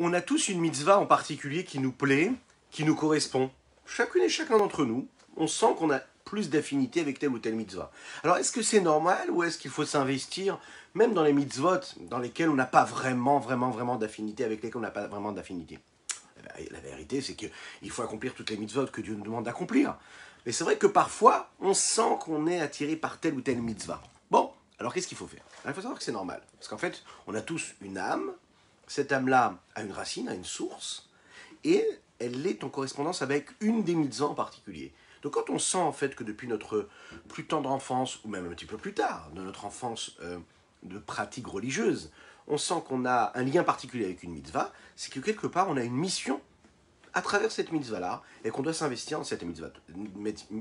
On a tous une mitzvah en particulier qui nous plaît, qui nous correspond. Chacune et chacun d'entre nous, on sent qu'on a plus d'affinité avec telle ou telle mitzvah. Alors est-ce que c'est normal ou est-ce qu'il faut s'investir même dans les mitzvot dans lesquels on n'a pas vraiment d'affinité, avec lesquels on n'a pas vraiment d'affinité? La vérité, c'est qu'il faut accomplir toutes les mitzvot que Dieu nous demande d'accomplir. Mais c'est vrai que parfois, on sent qu'on est attiré par telle ou telle mitzvah. Bon, alors qu'est-ce qu'il faut faire? Il faut savoir que c'est normal. Parce qu'en fait, on a tous une âme. Cette âme-là a une racine, a une source. Et elle est en correspondance avec une des mitzvahs en particulier. Donc quand on sent en fait que depuis notre plus tendre enfance, ou même un petit peu plus tard, de notre enfance de pratique religieuse, on sent qu'on a un lien particulier avec une mitzvah, c'est que quelque part on a une mission à travers cette mitzvah-là, et qu'on doit s'investir dans cette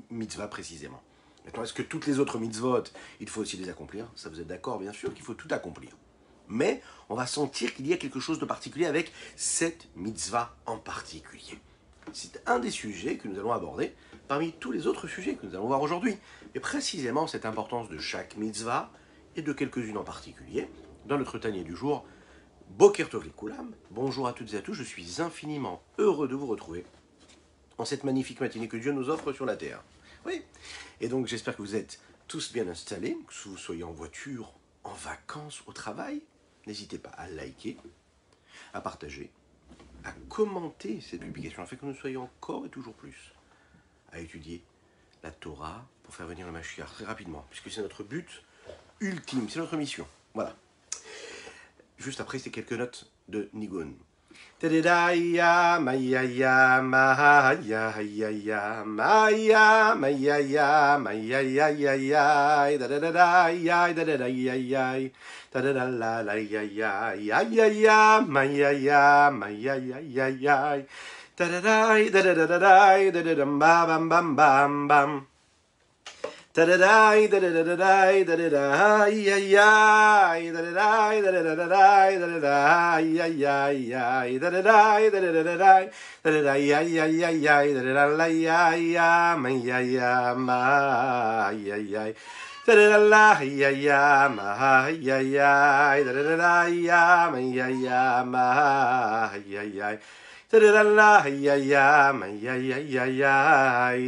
mitzvah précisément. Maintenant, est-ce que toutes les autres mitzvot, il faut aussi les accomplir? Ça, vous êtes d'accord, bien sûr qu'il faut tout accomplir. Mais on va sentir qu'il y a quelque chose de particulier avec cette mitzvah en particulier. C'est un des sujets que nous allons aborder parmi tous les autres sujets que nous allons voir aujourd'hui. Et précisément cette importance de chaque mitzvah et de quelques-unes en particulier dans notre tanier du jour. Boker Tov Likulam, bonjour à toutes et à tous, je suis infiniment heureux de vous retrouver en cette magnifique matinée que Dieu nous offre sur la terre. Oui, et donc j'espère que vous êtes tous bien installés, que vous soyez en voiture, en vacances, au travail. N'hésitez pas à liker, à partager, à commenter cette publication, afin que nous soyons encore et toujours plus à étudier la Torah pour faire venir le Mashiach très rapidement, puisque c'est notre but ultime, c'est notre mission. Voilà. Juste après, c'est quelques notes de Nigun. Tadadaya, mayaya, mahaya, ya, maya, mayaya, mayaya, ya, dadadaya, dadadaya, dadadalalaya, ya, mayaya, mayaya, ya, dadadai, dadadadai, dadadam, bam, bam, bam, bam. Da-da-dai, da-da-da-da-dai, da-da-da-ai, ai-ai, da-da-dai, da-da-da-da-dai, da-da-da-ai, ai-ai, ai, da-da-dai, da-da-da-da-dai, da-da-dai, ai-ai, ai-ai, da-da-da-lai, ai-am, ai-ai-am, ai-ai-ai, da-da-da-lai, ai-am, ai-ai-ai, da-da-da-dai-am, ai-ai-am, ai-ai-ai. Ta-da-da-la-hi-ya-ya, ma-ya-ya-ya-ya,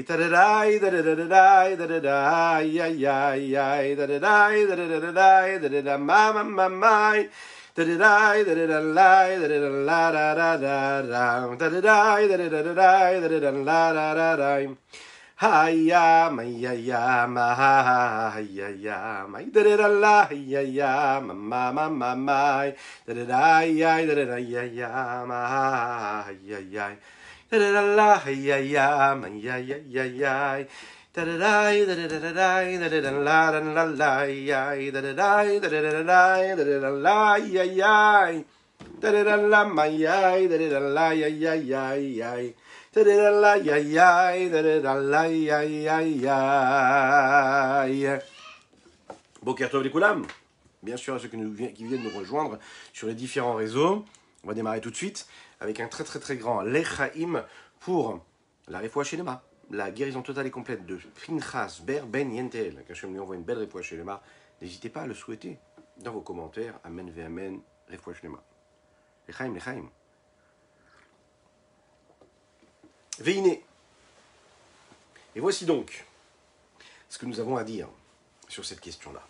ta-da-dai, da-da-da-da-dai, da-da-dai, ya-ya-ya, da-da-dai, da-da-da-da-dai, da-da-da-ma-ma-ma-mai, da-da-dai, da-da-da-lai, da-da-da-la-da-da-da, da-da-dai, da-da-da-da-dai, da-da-da-la-da-da-dai. Hi-ya, ma-ya-ya, ma-ha-ha-ha-ya-ya, ma-da-da-da-la-hi-ya-ya, ma-ma-ma-ma-mai, da-da-da-ya, da-da-da-ya-ya, ma-ha-ha-ha-ya-ya, da-da-da-la-hi-ya-ya, ma-ya-ya-ya-ya, da-da-da-i, da-da-da-da-dai, da-da-da-la-da-la-la-ya, da-da-da-i, da-da-da-da-dai, da-da-da-la-ya-ya, da-da-da-la-ma-ya, da-da-da-la-ya-ya-ya-ya. Boker Tov Likulam. Bien sûr, à ceux qui viennent nous rejoindre sur les différents réseaux. On va démarrer tout de suite avec un très grand Lechaim pour la Refoua Shelema, la guérison totale et complète de Pinchas Ber Ben Yentel. Qu'Hachem lui envoie une belle Refoua Shelema. N'hésitez pas à le souhaiter dans vos commentaires. Amen ve Amen. Refoua Shelema. Lechaim, Lechaim. Veiné. Et voici donc ce que nous avons à dire sur cette question-là.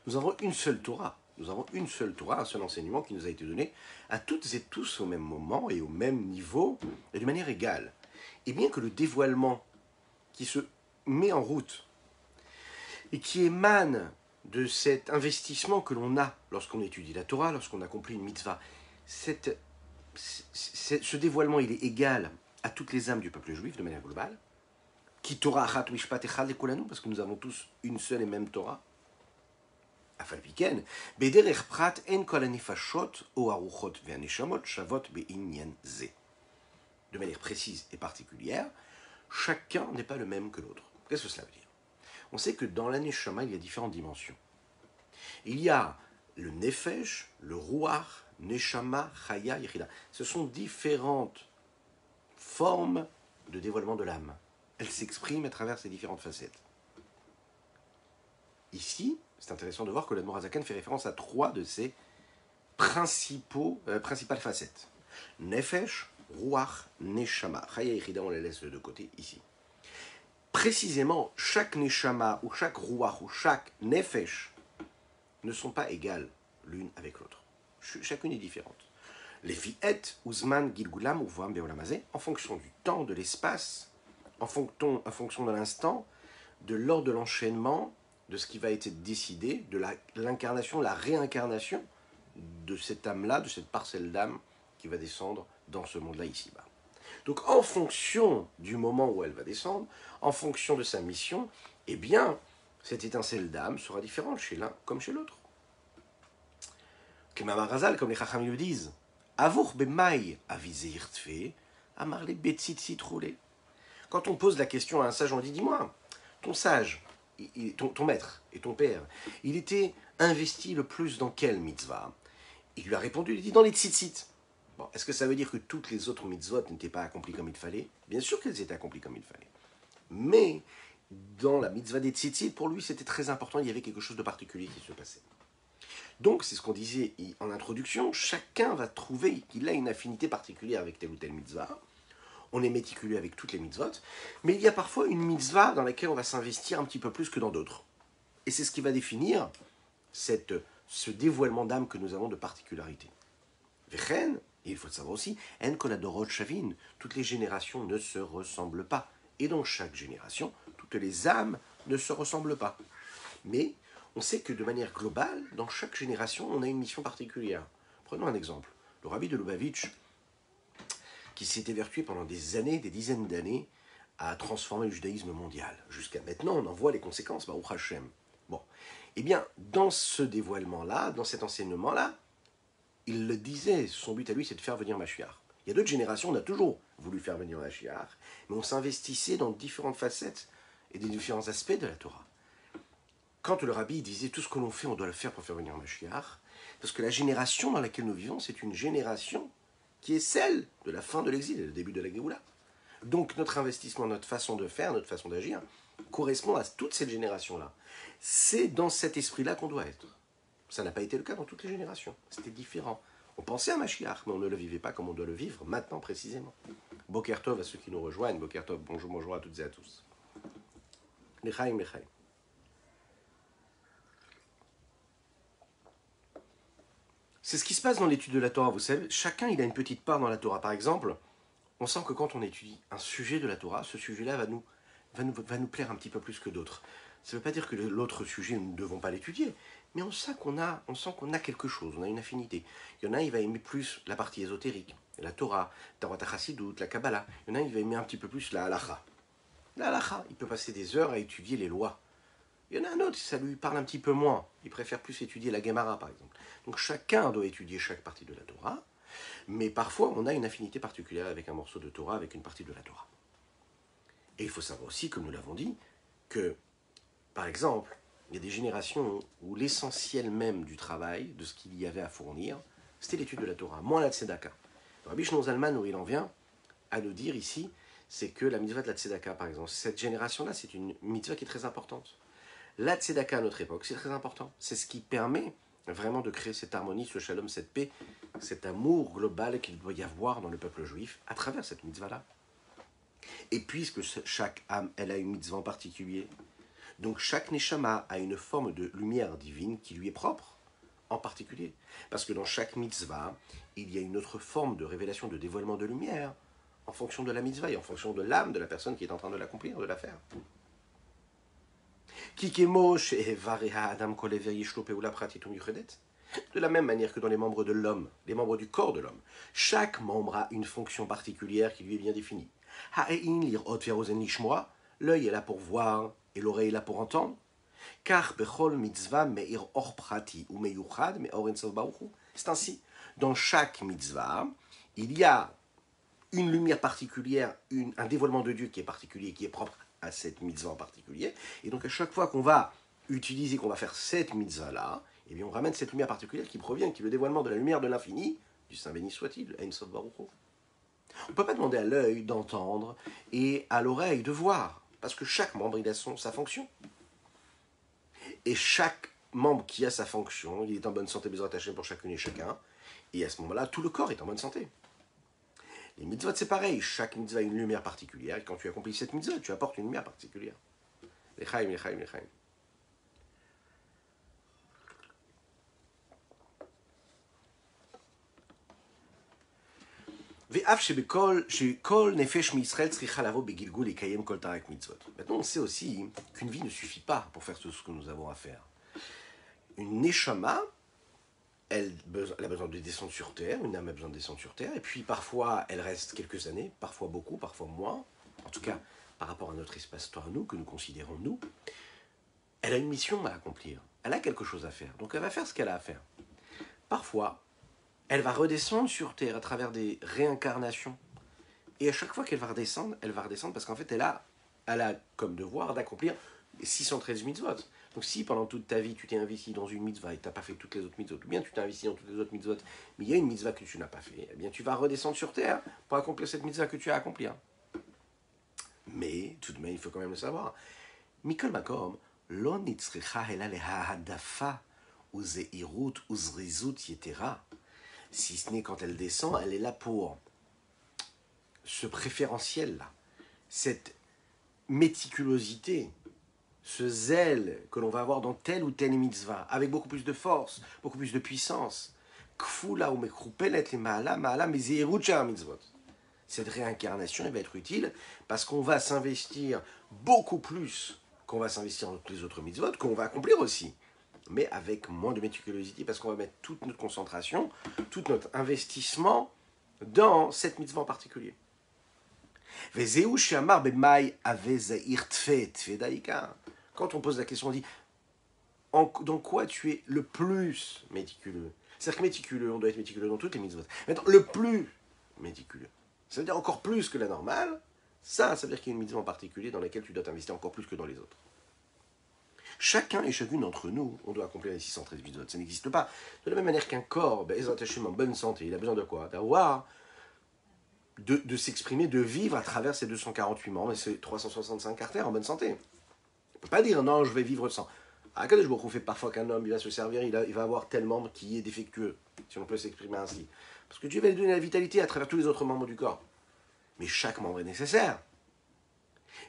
Nous avons une seule Torah. Nous avons une seule Torah, un seul enseignement qui nous a été donné à toutes et tous au même moment et au même niveau et de manière égale. Et bien que le dévoilement qui se met en route et qui émane de cet investissement que l'on a lorsqu'on étudie la Torah, lorsqu'on accomplit une mitzvah, ce dévoilement, il est égal à toutes les âmes du peuple juif de manière globale. Ki Torah achat mishpat echad lekulanu, parce que nous avons tous une seule et même Torah. Afal piken, bederech prat en kol hanefashot o haruchot ve'haneshamot shavot be'inyan ze. De manière précise et particulière, chacun n'est pas le même que l'autre. Qu'est-ce que cela veut dire? On sait que dans l'Haneshama, il y a différentes dimensions. Il y a le Nefesh, le Ruach, Neshama, Chaya, Yechida. Ce sont différentes formes de dévoilement de l'âme. Elle s'exprime à travers ces différentes facettes. Ici, C'est intéressant de voir que l'Admor Hazaken fait référence à 3 de ses principales facettes. Nefesh, Ruach, Neshama. Chaya et Chida, on les laisse de côté ici. Précisément, chaque Neshama, ou chaque Ruach, ou chaque Nefesh ne sont pas égales l'une avec l'autre. Chacune est différente. Les fi'et, Uzman, Gilgulam, Uvam, Beolamazé, en fonction du temps, de l'espace, en fonction de l'instant, de l'ordre de l'enchaînement, de ce qui va être décidé, de l'incarnation, la réincarnation de cette âme-là, de cette parcelle d'âme qui va descendre dans ce monde-là ici-bas. Donc en fonction du moment où elle va descendre, en fonction de sa mission, eh bien, cette étincelle d'âme sera différente chez l'un comme chez l'autre. Kemamarazal, comme les Chachamim le disent, Avour bemaï avizeir tfe, amar les betzit roulé. Quand on pose la question à un sage, on dit, dis-moi, ton sage, ton maître et ton père, il était investi le plus dans quelle mitzvah? Il lui a répondu, il dit, dans les tzitzit. Bon, est-ce que ça veut dire que toutes les autres mitzvot n'étaient pas accomplies comme il fallait? Bien sûr qu'elles étaient accomplies comme il fallait. Mais dans la mitzvah des tzitzit, pour lui, c'était très important, il y avait quelque chose de particulier qui se passait. Donc, c'est ce qu'on disait en introduction, chacun va trouver qu'il a une affinité particulière avec telle ou telle mitzvah. On est méticuleux avec toutes les mitzvot, mais il y a parfois une mitzvah dans laquelle on va s'investir un petit peu plus que dans d'autres. Et c'est ce qui va définir ce dévoilement d'âme que nous avons de particularité. Vechen, et il faut le savoir aussi, en koladorot shavin, toutes les générations ne se ressemblent pas. Et dans chaque génération, toutes les âmes ne se ressemblent pas. Mais on sait que de manière globale, dans chaque génération, on a une mission particulière. Prenons un exemple. Le rabbi de Lubavitch, qui s'est évertué pendant des années, des dizaines d'années, à transformer le judaïsme mondial. Jusqu'à maintenant, on en voit les conséquences, Baruch Hashem. Bon. Eh bien, dans ce dévoilement-là, dans cet enseignement-là, il le disait, son but à lui, c'est de faire venir Mashiach. Il y a d'autres générations, on a toujours voulu faire venir Mashiach, mais on s'investissait dans différentes facettes et des différents aspects de la Torah. Quand le rabbi disait tout ce que l'on fait, on doit le faire pour faire venir Mashiach, parce que la génération dans laquelle nous vivons, c'est une génération qui est celle de la fin de l'exil et le début de la Géoula. Donc notre investissement, notre façon de faire, notre façon d'agir, correspond à toute cette génération-là. C'est dans cet esprit-là qu'on doit être. Ça n'a pas été le cas dans toutes les générations. C'était différent. On pensait à Mashiach, mais on ne le vivait pas comme on doit le vivre maintenant précisément. Boker Tov à ceux qui nous rejoignent. Boker Tov, bonjour à toutes et à tous. Lechaim, lechaim. C'est ce qui se passe dans l'étude de la Torah, vous savez. Chacun, il a une petite part dans la Torah. Par exemple, on sent que quand on étudie un sujet de la Torah, ce sujet-là va nous plaire un petit peu plus que d'autres. Ça ne veut pas dire que l'autre sujet, nous ne devons pas l'étudier, mais on sent qu'on a quelque chose, on a une affinité. Il y en a, il va aimer plus la partie ésotérique, la Torah, Torah Chassidut, la Kabbalah. Il y en a, il va aimer un petit peu plus la Halacha. La Halacha, il peut passer des heures à étudier les lois. Il y en a un autre, ça lui parle un petit peu moins. Il préfère plus étudier la Gemara, par exemple. Donc chacun doit étudier chaque partie de la Torah, mais parfois on a une affinité particulière avec un morceau de Torah, avec une partie de la Torah. Et il faut savoir aussi, comme nous l'avons dit, que, par exemple, il y a des générations où l'essentiel même du travail, de ce qu'il y avait à fournir, c'était l'étude de la Torah, moins la tzedaka. Le Rabbi Shlomo Zalman, où il en vient à nous dire ici, c'est que la mitzvah de la tzedaka, par exemple, cette génération-là, c'est une mitzvah qui est très importante. La tzedaka à notre époque, c'est très important. C'est ce qui permet vraiment de créer cette harmonie, ce shalom, cette paix, cet amour global qu'il doit y avoir dans le peuple juif à travers cette mitzvah-là. Et puisque chaque âme, elle a une mitzvah en particulier, donc chaque neshama a une forme de lumière divine qui lui est propre, en particulier. Parce que dans chaque mitzvah, il y a une autre forme de révélation, de dévoilement de lumière, en fonction de la mitzvah et en fonction de l'âme de la personne qui est en train de l'accomplir, de la faire. De la même manière que dans les membres de l'homme, les membres du corps de l'homme, chaque membre a une fonction particulière qui lui est bien définie. L'œil est là pour voir et l'oreille est là pour entendre. Car c'est ainsi. Dans chaque mitzvah, il y a une lumière particulière, un dévoilement de Dieu qui est particulier, qui est propre à cette mitzvah en particulier. Et donc à chaque fois qu'on va utiliser, qu'on va faire cette mitzvah-là, eh bien on ramène cette lumière particulière qui provient, qui est le dévoilement de la lumière de l'infini, du Saint béni soit-il, Ein Sof Baruch Hu. On ne peut pas demander à l'œil d'entendre et à l'oreille de voir, parce que chaque membre il a sa fonction. Et chaque membre qui a sa fonction, il est en bonne santé, Bezrat Hashem pour chacune et chacun, et à ce moment-là, tout le corps est en bonne santé. Les mitzvot, c'est pareil, chaque mitzvah a une lumière particulière, et quand tu accomplis cette mitzvah, tu apportes une lumière particulière. L'echaim, l'echaim, l'echaim. Maintenant, on sait aussi qu'une vie ne suffit pas pour faire tout ce que nous avons à faire. Une neshama, elle a besoin de descendre sur terre, une âme a besoin de descendre sur terre, et puis parfois elle reste quelques années, parfois beaucoup, parfois moins, en tout cas par rapport à notre espace-temps à nous, que nous considérons nous, elle a une mission à accomplir, elle a quelque chose à faire, donc elle va faire ce qu'elle a à faire. Parfois, elle va redescendre sur terre à travers des réincarnations, et à chaque fois qu'elle va redescendre parce qu'en fait elle a comme devoir d'accomplir les 613 mitzvot. Donc si pendant toute ta vie tu t'es investi dans une mitzvah et tu n'as pas fait toutes les autres mitzvot, ou bien tu t'es investi dans toutes les autres mitzvot, mais il y a une mitzvah que tu n'as pas fait, eh bien tu vas redescendre sur terre pour accomplir cette mitzvah que tu as à accomplir. Mais tout de même, il faut quand même le savoir. Mikol makom, lo nitzricha ela lehahadafa uzeirut uzrizut yetera. Si ce n'est quand elle descend, elle est là pour ce préférentiel-là, cette méticulosité, ce zèle que l'on va avoir dans telle ou telle mitzvah, avec beaucoup plus de force, beaucoup plus de puissance. Cette réincarnation, elle va être utile parce qu'on va s'investir beaucoup plus qu'on va s'investir dans toutes les autres mitzvot, qu'on va accomplir aussi, mais avec moins de méticulosité parce qu'on va mettre toute notre concentration, tout notre investissement dans cette mitzvah en particulier. Quand on pose la question, on dit dans quoi tu es le plus méticuleux. C'est-à-dire que méticuleux, on doit être méticuleux dans toutes les mitzvot. Maintenant, le plus méticuleux, ça veut dire encore plus que la normale. Ça veut dire qu'il y a une mitzvah en particulier dans laquelle tu dois t'investir encore plus que dans les autres. Chacun et chacune d'entre nous, on doit accomplir les 613 mitzvot. Ça n'existe pas. De la même manière qu'un corps, Bezrat Hashem en bonne santé, il a besoin de quoi? D'avoir de s'exprimer, de vivre à travers ces 248 membres et ces 365 artères en bonne santé. On ne peut pas dire non, je vais vivre sans. Akadosh Baruch Hu fait parfois qu'un homme il va se servir, il va avoir tel membre qui est défectueux, si on peut s'exprimer ainsi. Parce que Dieu va lui donner la vitalité à travers tous les autres membres du corps. Mais chaque membre est nécessaire.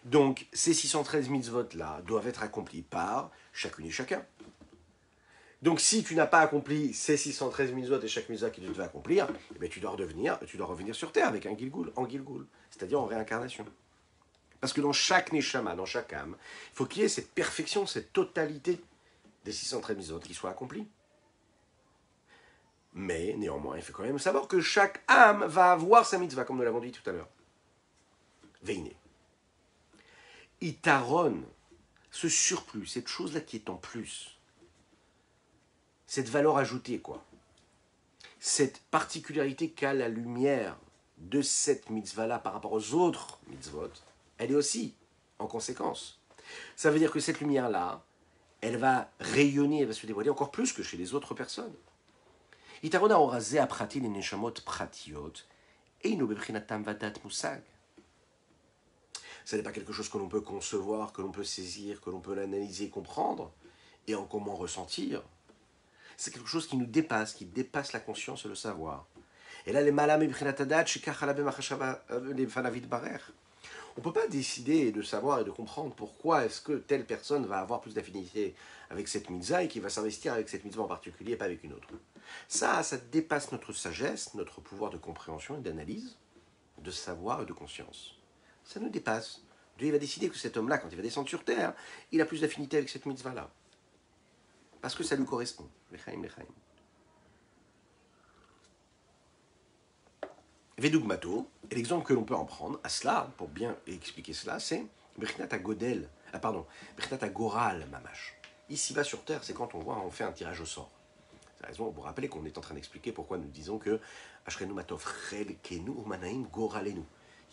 Donc ces 613 mitzvot-là doivent être accomplis par chacune et chacun. Donc si tu n'as pas accompli ces 613 mitzvot et chaque mitzvah que tu devais accomplir, eh bien, tu dois revenir sur terre avec un Gilgul, c'est-à-dire en réincarnation. Parce que dans chaque neshama, dans chaque âme, il faut qu'il y ait cette perfection, cette totalité des 613 mitzvot qui soient accomplies. Mais néanmoins, il faut quand même savoir que chaque âme va avoir sa mitzvah, comme nous l'avons dit tout à l'heure. Veine. Itaron, ce surplus, cette chose-là qui est en plus, cette valeur ajoutée, quoi. Cette particularité qu'a la lumière de cette mitzvah-là par rapport aux autres mitzvot, elle est aussi en conséquence. Ça veut dire que cette lumière-là, elle va rayonner, elle va se dévoiler encore plus que chez les autres personnes. Itarona oraze aprati les neshamot pratiot, eino beprinatam vadat musag. Ce n'est pas quelque chose que l'on peut concevoir, que l'on peut saisir, que l'on peut l'analyser, comprendre, et en comment ressentir. C'est quelque chose qui nous dépasse, qui dépasse la conscience et le savoir. Et là, les malam et brinatadat, on ne peut pas décider de savoir et de comprendre pourquoi est-ce que telle personne va avoir plus d'affinité avec cette mitzvah et qui va s'investir avec cette mitzvah en particulier et pas avec une autre. Ça dépasse notre sagesse, notre pouvoir de compréhension et d'analyse, de savoir et de conscience. Ça nous dépasse. Dieu va décider que cet homme-là, quand il va descendre sur terre, il a plus d'affinité avec cette mitzvah-là. Parce que ça lui correspond. L'echaim, l'echaim. Vedugmato, et l'exemple que l'on peut en prendre à cela, pour bien expliquer cela, c'est Brinat Godel, Brinat Goral Mamash. Ici-bas sur terre, c'est quand on fait un tirage au sort. C'est la raison, vous vous rappelez qu'on est en train d'expliquer pourquoi nous disons que Ashrenu Matov Rel Kenu Umanaim Goralenu.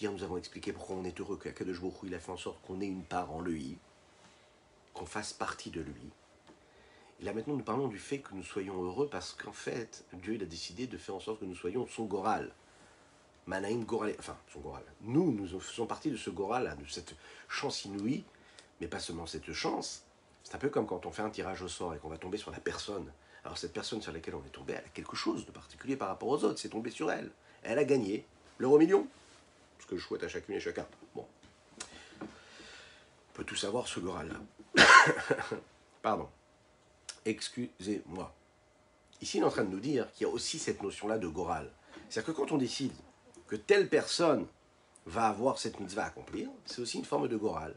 Hier, nous avons expliqué pourquoi on est heureux qu'Akadosh Baruch Hu il a fait en sorte qu'on ait une part en lui, qu'on fasse partie de lui. Et là maintenant, nous parlons du fait que nous soyons heureux parce qu'en fait, Dieu il a décidé de faire en sorte que nous soyons son Goral. Manaïm Goral, enfin, son Goral. Nous faisons partie de ce Goral, de cette chance inouïe, mais pas seulement cette chance, C'est un peu comme quand on fait un tirage au sort et qu'on va tomber sur la personne. Alors cette personne sur laquelle on est tombé, elle a quelque chose de particulier par rapport aux autres, c'est tombé sur elle. Elle a gagné l'euro-million. Ce que je souhaite à chacune et chacun. Bon. On peut tout savoir ce Goral-là. Pardon. Excusez-moi. Ici, il est en train de nous dire qu'il y a aussi cette notion-là de Goral. C'est-à-dire que quand on décide que telle personne va avoir cette mitzvah à accomplir, c'est aussi une forme de Goral.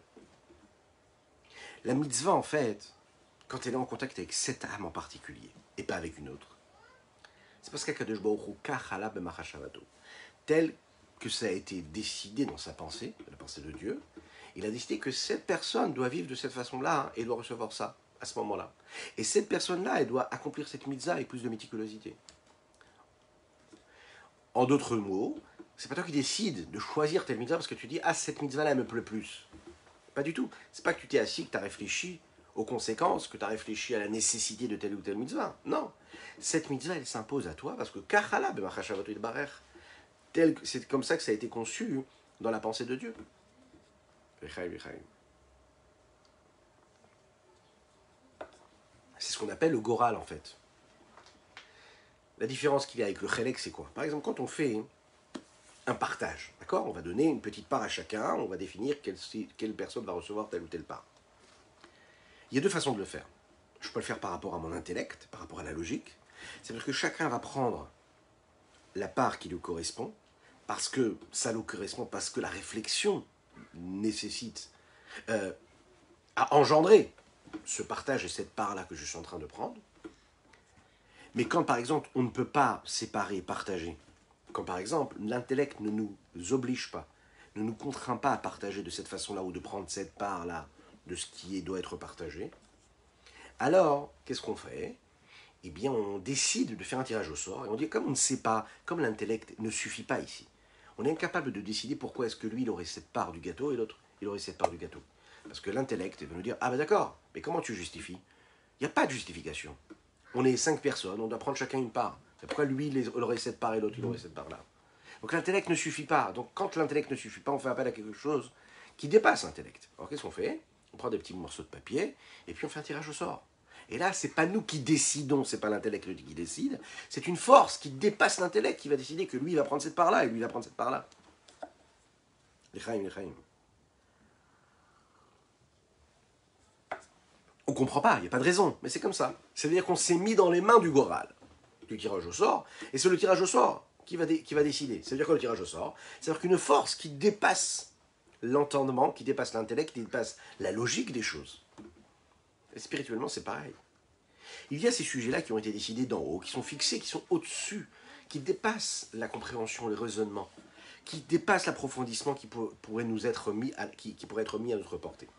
La mitzvah, en fait, quand elle est en contact avec cette âme en particulier, et pas avec une autre, c'est parce qu'Akadosh Baruch Hu kachala b'machashavato, tel que ça a été décidé dans sa pensée, la pensée de Dieu, il a décidé que cette personne doit vivre de cette façon-là et doit recevoir ça à ce moment-là. Et cette personne-là, elle doit accomplir cette mitzvah avec plus de méticulosité. En d'autres mots, c'est pas toi qui décides de choisir telle mitzvah parce que tu dis « Ah, cette mitzvah-là, elle me plaît plus ». Pas du tout. C'est pas que tu t'es assis, que tu as réfléchi aux conséquences, que tu as réfléchi à la nécessité de telle ou telle mitzvah. Non. Cette mitzvah, elle s'impose à toi parce que « Kachala b'machashavato yitbarech ». C'est comme ça que ça a été conçu dans la pensée de Dieu. C'est ce qu'on appelle le goral en fait. La différence qu'il y a avec le chelek, c'est quoi? Par exemple, quand on fait un partage, d'accord? On va donner une petite part à chacun, on va définir quelle personne va recevoir telle ou telle part. Il y a deux façons de le faire. Je peux le faire par rapport à mon intellect, par rapport à la logique. C'est parce que chacun va prendre la part qui lui correspond, parce que ça lui correspond, parce que la réflexion nécessite à engendrer ce partage et cette part-là que je suis en train de prendre. Mais quand, par exemple, on ne peut pas séparer, partager, quand, par exemple, l'intellect ne nous oblige pas, ne nous contraint pas à partager de cette façon-là ou de prendre cette part-là de ce qui doit être partagé, alors, qu'est-ce qu'on fait? Eh bien, on décide de faire un tirage au sort et on dit, comme on ne sait pas, comme l'intellect ne suffit pas ici, on est incapable de décider pourquoi est-ce que lui, il aurait cette part du gâteau et l'autre, il aurait cette part du gâteau. Parce que l'intellect va nous dire, ah ben d'accord, mais comment tu justifies? Il n'y a pas de justification. On est 5 personnes, on doit prendre chacun une part. Pourquoi lui, il aurait cette part et l'autre, il aurait cette part-là? Donc l'intellect ne suffit pas. Donc quand l'intellect ne suffit pas, on fait appel à quelque chose qui dépasse l'intellect. Alors qu'est-ce qu'on fait? On prend des petits morceaux de papier et puis on fait un tirage au sort. Et là, c'est pas nous qui décidons, c'est pas l'intellect qui décide, c'est une force qui dépasse l'intellect qui va décider que lui, il va prendre cette part-là et lui, il va prendre cette part-là. L'Echaim. On comprend pas, il n'y a pas de raison, mais c'est comme ça. C'est-à-dire qu'on s'est mis dans les mains du Goral, du tirage au sort, et c'est le tirage au sort qui va décider. C'est-à-dire quoi le tirage au sort? C'est-à-dire qu'une force qui dépasse l'entendement, qui dépasse l'intellect, qui dépasse la logique des choses. Et spirituellement, c'est pareil. Il y a ces sujets-là qui ont été décidés d'en haut, qui sont fixés, qui sont au-dessus, qui dépassent la compréhension, le raisonnement, qui dépassent l'approfondissement qui pourrait nous être mis qui pourrait être mis à notre portée.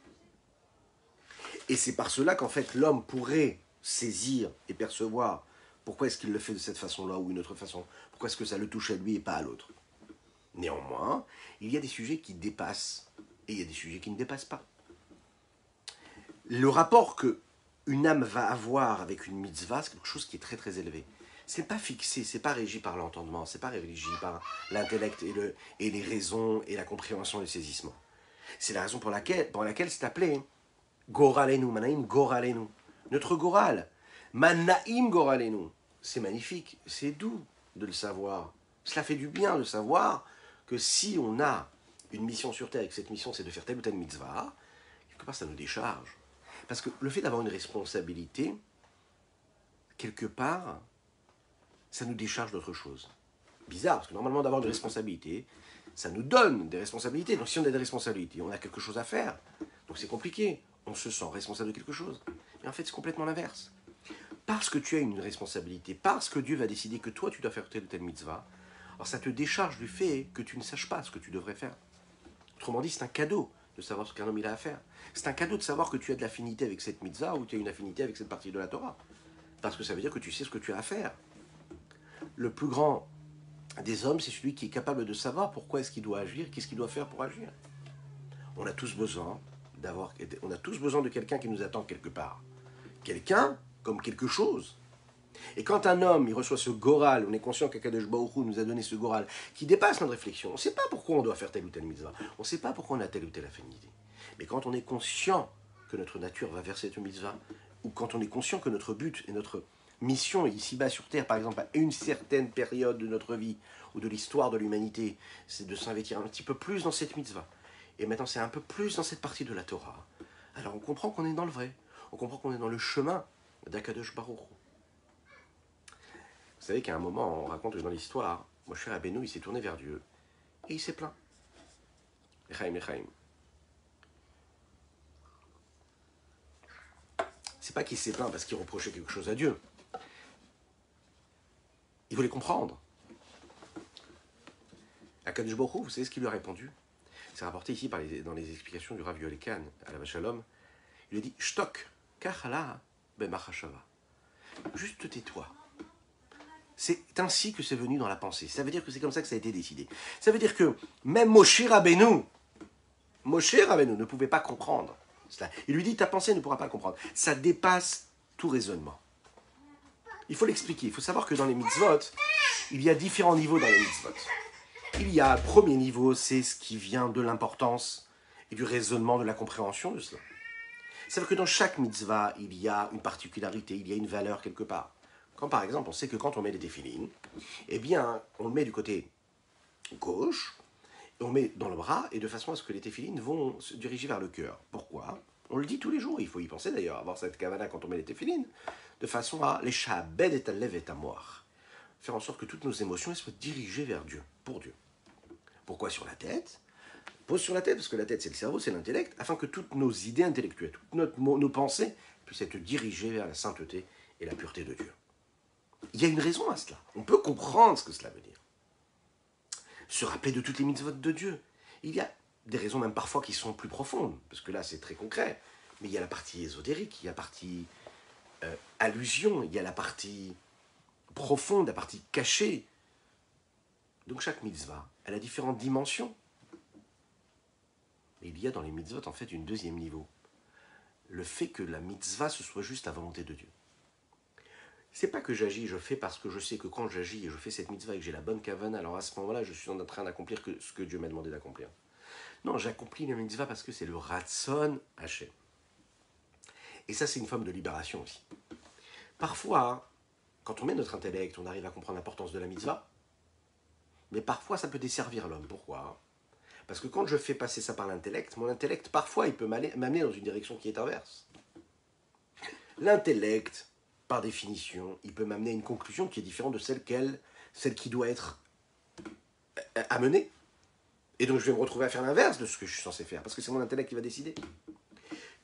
Et c'est par cela qu'en fait l'homme pourrait saisir et percevoir pourquoi est-ce qu'il le fait de cette façon-là ou une autre façon, pourquoi est-ce que ça le touche à lui et pas à l'autre. Néanmoins, il y a des sujets qui dépassent et il y a des sujets qui ne dépassent pas. Le rapport que une âme va avoir avec une mitzvah, c'est quelque chose qui est très très élevé. C'est pas fixé, c'est pas régi par l'entendement, c'est pas régi par l'intellect et les raisons et la compréhension et le saisissement. C'est la raison pour laquelle c'est appelé Goralenu, Manaim Goralenu. Notre Goral, Manaim Goralenu. C'est magnifique, c'est doux de le savoir. Cela fait du bien de savoir que si on a une mission sur Terre et que cette mission c'est de faire telle ou telle mitzvah, quelque part ça nous décharge. Parce que le fait d'avoir une responsabilité, quelque part, ça nous décharge d'autre chose. Bizarre, parce que normalement d'avoir des responsabilités, ça nous donne des responsabilités. Donc si on a des responsabilités, on a quelque chose à faire. Donc c'est compliqué. On se sent responsable de quelque chose. Mais en fait, c'est complètement l'inverse. Parce que tu as une responsabilité, parce que Dieu va décider que toi, tu dois faire telle ou telle mitzvah, alors ça te décharge du fait que tu ne saches pas ce que tu devrais faire. Autrement dit, c'est un cadeau de savoir ce qu'un homme il a à faire. C'est un cadeau de savoir que tu as de l'affinité avec cette mitzvah ou tu as une affinité avec cette partie de la Torah. Parce que ça veut dire que tu sais ce que tu as à faire. Le plus grand des hommes, c'est celui qui est capable de savoir pourquoi est-ce qu'il doit agir, qu'est-ce qu'il doit faire pour agir. On a tous besoin de quelqu'un qui nous attend quelque part. Quelqu'un comme quelque chose. Et quand un homme il reçoit ce goral, on est conscient qu'Akadosh Baruch Hu nous a donné ce goral qui dépasse notre réflexion. On ne sait pas pourquoi on doit faire telle ou telle mitzvah. On ne sait pas pourquoi on a telle ou telle affinité. Mais quand on est conscient que notre nature va vers cette mitzvah, ou quand on est conscient que notre but et notre mission ici-bas sur Terre, par exemple, à une certaine période de notre vie, ou de l'histoire de l'humanité, c'est de s'investir un petit peu plus dans cette mitzvah. Et maintenant, c'est un peu plus dans cette partie de la Torah. Alors on comprend qu'on est dans le vrai. On comprend qu'on est dans le chemin d'Akadosh Baruch Hu. Vous savez qu'à un moment, on raconte que dans l'histoire, Moshe Rabbeinu, il s'est tourné vers Dieu et il s'est plaint. Lechaim, lechaim. C'est pas qu'il s'est plaint parce qu'il reprochait quelque chose à Dieu. Il voulait comprendre. Akadosh Baruch Hu, vous savez ce qu'il lui a répondu? C'est rapporté ici dans les explications du Rav Yoel Khan à la Shalom. Il lui a dit Shtok, kachala bemachashava. Juste tais-toi. C'est ainsi que c'est venu dans la pensée. Ça veut dire que c'est comme ça que ça a été décidé. Ça veut dire que même Moshe Rabbeinu ne pouvait pas comprendre cela. Il lui dit ta pensée ne pourra pas comprendre. Ça dépasse tout raisonnement. Il faut l'expliquer. Il faut savoir que dans les mitzvot, il y a différents niveaux dans les mitzvot. Il y a le premier niveau, c'est ce qui vient de l'importance et du raisonnement, de la compréhension de cela. C'est-à-dire que dans chaque mitzvah, il y a une particularité, il y a une valeur quelque part. Quand par exemple, on sait que quand on met des téphilines, eh bien, on le met du côté gauche, et on met dans le bras, et de façon à ce que les téphilines vont se diriger vers le cœur. Pourquoi? On le dit tous les jours, il faut y penser d'ailleurs, avoir cette kavana quand on met les téphilines, de façon à les shabed et alev et amoir. Faire en sorte que toutes nos émotions soient dirigées vers Dieu, pour Dieu. Pourquoi sur la tête? Pose sur la tête, parce que la tête c'est le cerveau, c'est l'intellect, afin que toutes nos idées intellectuelles, toutes nos pensées puissent être dirigées vers la sainteté et la pureté de Dieu. Il y a une raison à cela. On peut comprendre ce que cela veut dire. Se rappeler de toutes les mitzvot de Dieu. Il y a des raisons même parfois qui sont plus profondes, parce que là c'est très concret, mais il y a la partie ésotérique, il y a la partie allusion, il y a la partie profonde, la partie cachée. Donc chaque mitzvah, elle a différentes dimensions. Mais il y a dans les mitzvot en fait une deuxième niveau. Le fait que la mitzvah ce soit juste la volonté de Dieu. C'est pas que j'agis, je fais parce que je sais que quand j'agis et je fais cette mitzvah et que j'ai la bonne kavana, alors à ce moment-là, je suis en train d'accomplir ce que Dieu m'a demandé d'accomplir. Non, j'accomplis la mitzvah parce que c'est le Ratson Hashem. Et ça, c'est une forme de libération aussi. Parfois, quand on met notre intellect, on arrive à comprendre l'importance de la mitzvah, mais parfois, ça peut desservir l'homme. Pourquoi? Parce que quand je fais passer ça par l'intellect, mon intellect, parfois, il peut m'amener dans une direction qui est inverse. L'intellect, par définition, il peut m'amener à une conclusion qui est différente de celle qui doit être amenée. Et donc je vais me retrouver à faire l'inverse de ce que je suis censé faire, parce que c'est mon intellect qui va décider.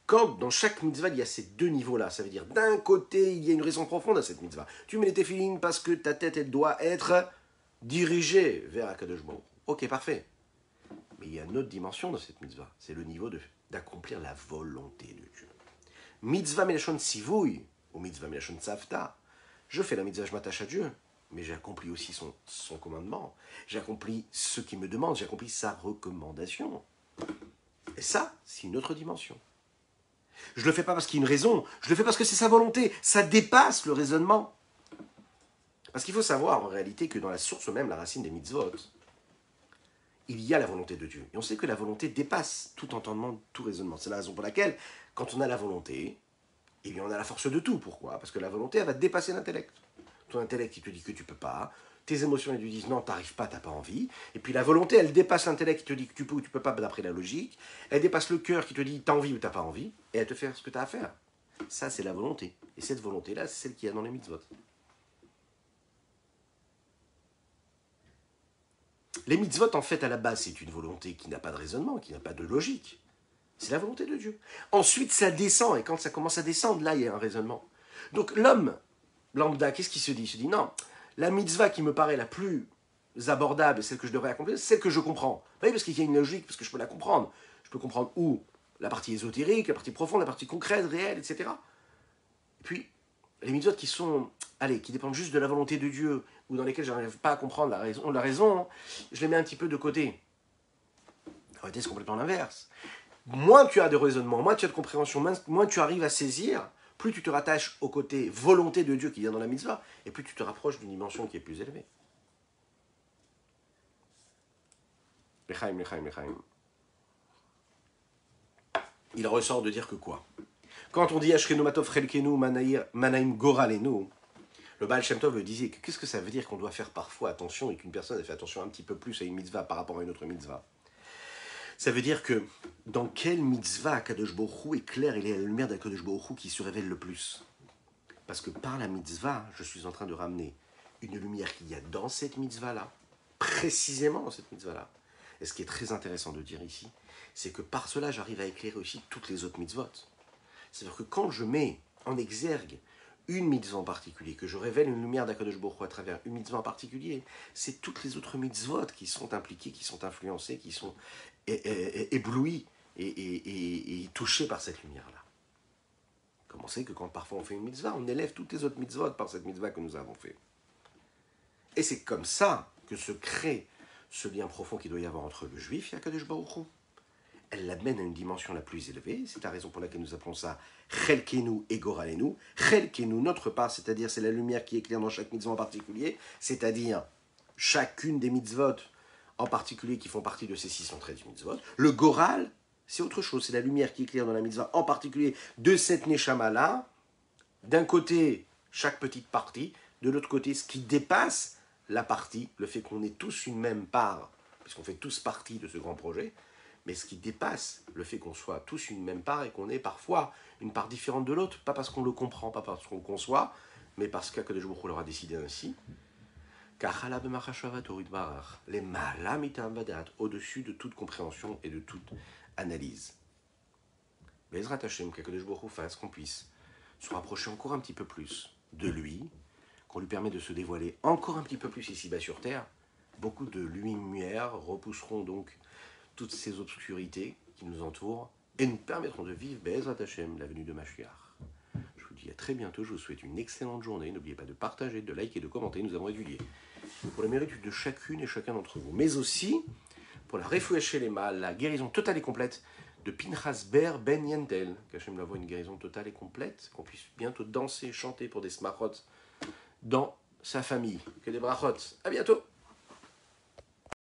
Quand dans chaque mitzvah, il y a ces deux niveaux-là, ça veut dire d'un côté, il y a une raison profonde à cette mitzvah. Tu mets les téphilines parce que ta tête, elle doit être dirigée vers Akadosh Baruch Hu. Ok, parfait. Mais il y a une autre dimension dans cette mitzvah, c'est le niveau d'accomplir la volonté de Dieu. Mitzvah melachon sivouy, ou mitzvah melachon tzavta. Je fais la mitzvah, je m'attache à Dieu, mais j'accomplis aussi son commandement. J'accomplis ce qu'il me demande, j'accomplis sa recommandation. Et ça, c'est une autre dimension. Je ne le fais pas parce qu'il y a une raison, je le fais parce que c'est sa volonté. Ça dépasse le raisonnement. Parce qu'il faut savoir en réalité que dans la source même, la racine des mitzvot, il y a la volonté de Dieu. Et on sait que la volonté dépasse tout entendement, tout raisonnement. C'est la raison pour laquelle, quand on a la volonté, eh bien on a la force de tout. Pourquoi? Parce que la volonté, elle va dépasser l'intellect. Ton intellect, il te dit que tu ne peux pas. Tes émotions, elles te disent non, t'arrives pas, t'as pas envie. Et puis la volonté, elle dépasse l'intellect qui te dit que tu peux ou tu peux pas d'après la logique. Elle dépasse le cœur qui te dit t'as envie ou t'as pas envie. Et elle te fait ce que t'as à faire. Ça, c'est la volonté. Et cette volonté-là, c'est celle qu'il y a dans les mitzvot. Les mitzvot, en fait, à la base, c'est une volonté qui n'a pas de raisonnement, qui n'a pas de logique. C'est la volonté de Dieu. Ensuite, ça descend. Et quand ça commence à descendre, là, il y a un raisonnement. Donc l'homme lambda, qu'est-ce qu'il se dit? Il se dit non, la mitzvah qui me paraît la plus abordable, celle que je devrais accomplir, c'est celle que je comprends. Oui, parce qu'il y a une logique, parce que je peux la comprendre. Je peux comprendre où la partie ésotérique, la partie profonde, la partie concrète, réelle, etc. Et puis, les mitzvot qui sont, qui dépendent juste de la volonté de Dieu, ou dans lesquels je n'arrive pas à comprendre la raison, je les mets un petit peu de côté. En réalité, c'est complètement l'inverse. Moins tu as de raisonnement, moins tu as de compréhension, moins tu arrives à saisir, plus tu te rattaches au côté volonté de Dieu qui vient dans la mitzvah, et plus tu te rapproches d'une dimension qui est plus élevée. Lechaim, lechaim, lechaim. il ressort de dire que quoi? Quand on dit Ashkenu Matov Chelkenu Manaim Goralenu, le Baal Shem Tov disait que qu'est-ce que ça veut dire qu'on doit faire parfois attention et qu'une personne a fait attention un petit peu plus à une mitzvah par rapport à une autre mitzvah? Ça veut dire que dans quelle mitzvah Kadosh Baruch Hu est clair, il est la lumière d'Akadosh Baruch Hu qui se révèle le plus. Parce que par la mitzvah, je suis en train de ramener une lumière qu'il y a dans cette mitzvah-là, précisément dans cette mitzvah-là. Et ce qui est très intéressant de dire ici, c'est que par cela, j'arrive à éclairer aussi toutes les autres mitzvot. C'est-à-dire que quand je mets en exergue une mitzvah en particulier, que je révèle une lumière d'Akadosh Baruch Hu à travers une mitzvah en particulier, c'est toutes les autres mitzvot qui sont impliquées, qui sont influencées, qui sont éblouies et touchées par cette lumière-là. Comment c'est que quand parfois on fait une mitzvah, on élève toutes les autres mitzvot par cette mitzvah que nous avons fait. Et c'est comme ça que se crée ce lien profond qu'il doit y avoir entre le juif et Akadosh Baruch Hu. Elle l'amène à une dimension la plus élevée, c'est la raison pour laquelle nous appelons ça Chelkenu et Goralenu. Chelkenu, notre part, c'est-à-dire c'est la lumière qui éclaire dans chaque mitzvah en particulier, c'est-à-dire chacune des mitzvot en particulier qui font partie de ces 613 mitzvot. Le Goral, c'est autre chose, c'est la lumière qui éclaire dans la mitzvah en particulier de cette Neshama-là. D'un côté, chaque petite partie, de l'autre côté, ce qui dépasse la partie, le fait qu'on ait tous une même part, puisqu'on fait tous partie de ce grand projet, mais ce qui dépasse le fait qu'on soit tous une même part et qu'on ait parfois une part différente de l'autre, pas parce qu'on le comprend, pas parce qu'on le conçoit, mais parce qu'Akadosh Baruch Hu l'aura décidé ainsi. Les malam au-dessus de toute compréhension et de toute analyse. Bezrat Hashem, qu'Akadosh Baruch Hu fasse qu'on puisse se rapprocher encore un petit peu plus de lui, qu'on lui permet de se dévoiler encore un petit peu plus ici-bas sur Terre. Beaucoup de lumière repousseront donc toutes ces obscurités qui nous entourent et nous permettront de vivre Bezrat Hashem, la venue de Mashiach. Je vous dis à très bientôt, je vous souhaite une excellente journée. N'oubliez pas de partager, de liker, de commenter. Nous avons étudié pour le mérite de chacune et chacun d'entre vous, mais aussi pour la refouécher les mal, la guérison totale et complète de Pinchas Ber Ben Yentel, qu'Hachem lui envoie une guérison totale et complète, qu'on puisse bientôt danser, chanter pour des smachot dans sa famille. Que des brachot. À bientôt.